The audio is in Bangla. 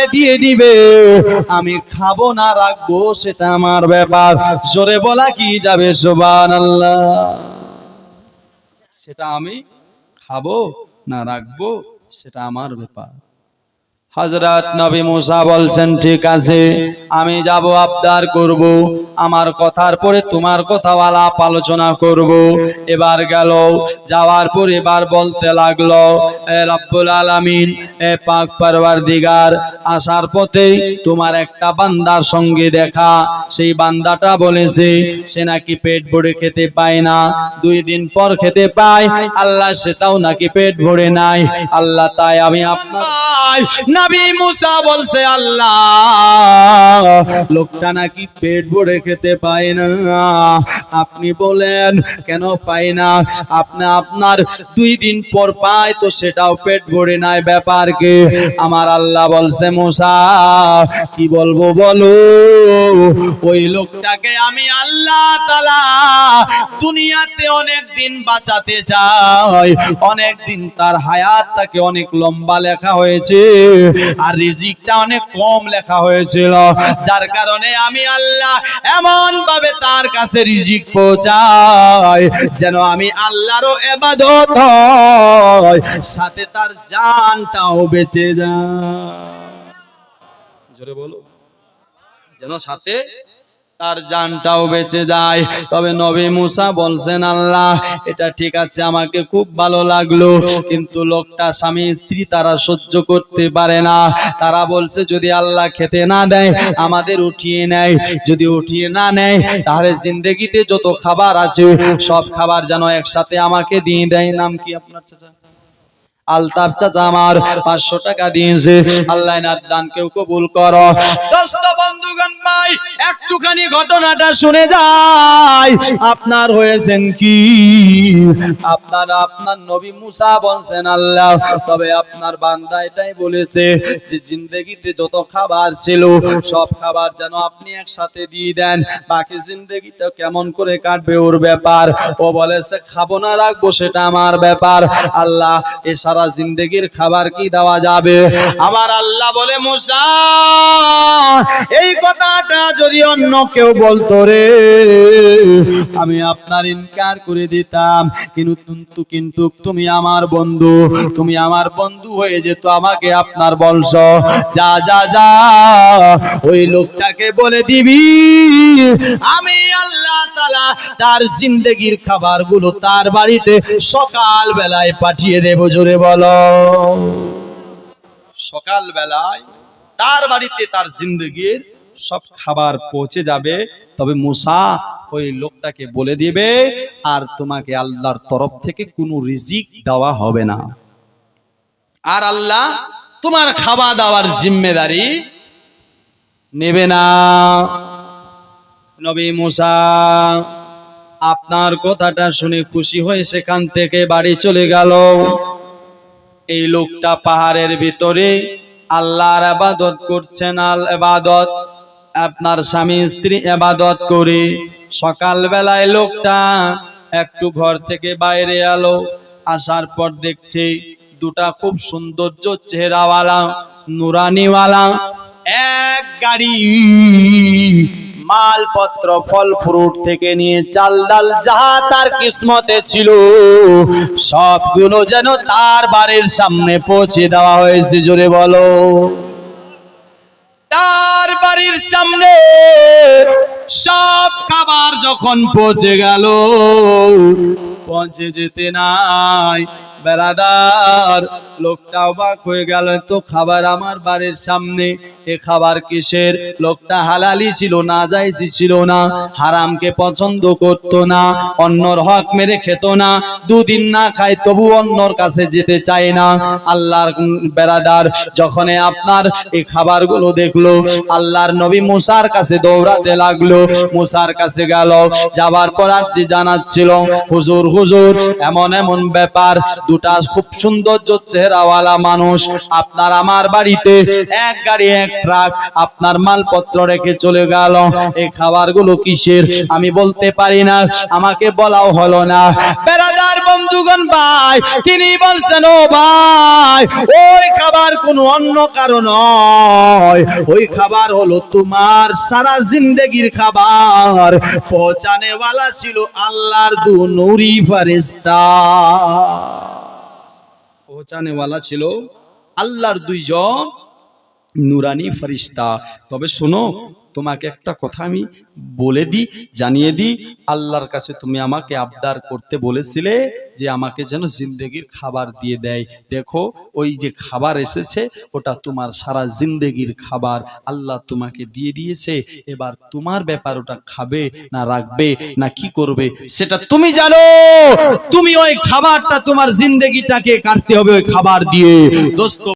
আমারে দিয়ে দিবে, আমি খাবো না রাখবো সেটা আমার ব্যাপার। জোরে বলা কি যাবে সুবহানাল্লাহ। সেটা আমি খাবো না রাখবো সেটা আমার ব্যাপার। হযরত নবী মুসা বলছেন ঠিক আছে, আমি যাব আবদার করব, আমার কথার পরে তোমার কথা আলাপ আলোচনা করব। এবার গেল, যাওয়ার পর এবার বলতে লাগলো, এ রব্বুল আলামিন, এ পাক পরওয়ারদিগার, আসার পথে তোমার একটা বান্দার সঙ্গে দেখা। সেই বান্দাটা বলেছে সে নাকি পেট ভরে খেতে পায় না, 2 দিন পর খেতে পায়। আল্লাহ সেটাও নাকি পেট ভরে নাই। আল্লাহ তাই আমি আপনার নবী মুসা বলছে, আল্লাহ লোকটা নাকি পেট ভরে খেতে পায় না, আপনি বলেন কেন পায় না? আপনার 2 দিন পর পায় তো সেটাও পেট ভরে নাই, ব্যাপার কি? আমার আল্লাহ বলছে, মুসা কি বলবো বলো? ওই লোকটাকে আমি আল্লাহ তাআলা দুনিয়াতে অনেক দিন বাঁচাতে চাই, অনেক দিন তার হায়াতটাকে অনেক লম্বা লেখা হয়েছে, আর রিজিকটা অনেক কম লেখা হয়েছিল, যার কারণে আমি আল্লাহ এমন ভাবে তার কাছে রিজিক পৌঁছাই যেন আমি আল্লাহরও ইবাদত হয়, সাথে তার জানটাও বেঁচে যায়। জোরে বলো, যেন সাথে তার জানটাও বেঁচে যায়। তবে নবী মুসা বলছেন, আল্লাহ এটা ঠিক আছে, আমাকে খুব ভালো লাগলো, কিন্তু লোকটা স্বামী স্ত্রী তারা সহ্য করতে পারে না। তারা বলছে যদি আল্লাহ খেতে না দেয় আমাদের উঠিয়ে নেয়, যদি উঠিয়ে না নেয় তাহলে জিন্দেগিতে যত খাবার আছে সব খাবার যেন একসাথে আমাকে দিয়ে দেয়। নাম কি আপনার চাচা? আলতাফ চাচা আমার 500 টাকা দিয়েছে, আল্লাহ এনার দানকেও কবুল করো। দোস্ত বন্ধুগণ ভাই, একটুখানি ঘটনাটা শুনে যাই। আপনার হয়েছেন কি? আপনার নবী মুসা বলছেন, আল্লাহ তবে আপনার বান্দা এটাই বলেছে যে জিন্দেগিতে যত খাবার ছিল সব খাবার যেন আপনি একসাথে দিয়ে দেন, বাকি জিন্দেগিটা কেমন করে কাটবে ওর ব্যাপার। ও বলেছে খাবো না রাখবো সেটা আমার ব্যাপার। আল্লাহ এ সারা জিন্দেগির খাবার কি দেওয়া যাবে? আমার আল্লাহ বলে, মুসা এই কথাটা যদি অন্য কেউ বলতো রে আমি আপনার ইনকার করে দিতাম, কিন্তু তুমি আমার বন্ধু, তুমি আমার বন্ধু হয়ে যেত আমাকে আপনার বলছ, যা যা যা ওই লোকটাকে বলে দিবি আমি আল্লাহ তাআলা তার জিন্দেগির খাবারগুলো তার বাড়িতে সকাল বেলায় পাঠিয়ে দেব। জোরে বলো, সকাল বেলায় তার বাড়িতে তার জিন্দেগির সব খাবার পৌঁছে যাবে। তবে মুসা ওই লোকটাকে বলে দিবে আর তোমাকে আল্লাহর তরফ থেকে কোনো রিজিক দেওয়া হবে না, আর আল্লাহ তোমার খাওয়া দাওয়ার জিম্মেদারি নেবে না। নবী মুসা আপনার কথাটা শুনে খুশি হয়ে সেখান থেকে বাড়ি চলে গেল। এই লোকটা পাহাড়ের ভিতরে আল্লাহর ইবাদত করছেন, ইবাদত আপনার স্বামী স্ত্রী ইবাদত করে। সকাল বেলায় লোকটা একটু ঘর থেকে বাইরে এলো, আসার পর দেখছে দুটা খুব সৌন্দর্য চেহারাওয়ালা নুরানিওয়ালা এক গাড়ি মালপত্র ফল ফ্রুট থেকে নিয়ে চাল ডাল যাহা তার কিসমতে ছিল সবগুলো যেন তার বাড়ির সামনে পৌঁছে দেওয়া হয়েছে। জোরে বলো, তার বাড়ির সামনে সব খাবার যখন পৌঁছে গেল, পৌঁছে যেতে নাই বেরাদার লোকটা অবাক হয়ে গেল, তো খাবার আমার বাড়ির সামনে, এ খাবার কিসের? লোকটা হালালি ছিল না, জায়েজি ছিল না, হারামকে পছন্দ করত না, অন্যর হক মেরে খেত না, 2 দিন না খায় তবু অন্যর কাছে যেতে চায় না। আল্লাহর বেরাদার যখন আপনার এই খাবারগুলো দেখলো আল্লাহর নবী মুসার কাছে দৌড়াতে লাগলো। মুসার কাছে গেল, যাবার পর আর যে জানাচ্ছিল, হুজুর হুজুর এমন এমন ব্যাপার, দুটা খুব সৌন্দর্য চেহারাওয়ালা মানুষ আপনার আমার বাড়িতে এক গাড়ি এক ট্রাক আপনার মালপত্র রেখে চলে গেল, এই খাবারগুলো কিসের? আমি বলতে পারি না, আমাকে বলাও হলো না। বেরাদার বন্ধু বন্ধুগণ ভাই, তিনি বলছেন ও ভাই, ওই খাবার কোনো অন্য কারণ নয়, ওই খাবার হলো তোমার সারা জিন্দেগির খাবার। পৌঁছানে वाला ছিল আল্লাহর দু নূরি ফেরেশতা, পৌঁছানে वाला ছিল আল্লাহর দুইজন নুরানি ফেরেশতা। তবে শোনো, তোমাকে একটা কথা আমি বলে দিই, জানিয়ে দিই, আল্লাহর কাছে তুমি আমাকে আবদার করতে বলেছিলে যে আমাকে যেন জিন্দেগির খাবার দিয়ে দেয়। দেখো ওই যে খাবার এসেছে ওটা তোমার সারা জিন্দেগির খাবার, আল্লাহ তোমাকে দিয়ে দিয়েছে। এবার তোমার ব্যাপার, ওটা খাবে না রাখবে না কি করবে সেটা তুমি জানো। তুমি ওই খাবারটা, তোমার জিন্দেগিটাকে কাটতে হবে ওই খাবার দিয়ে। দোস্ত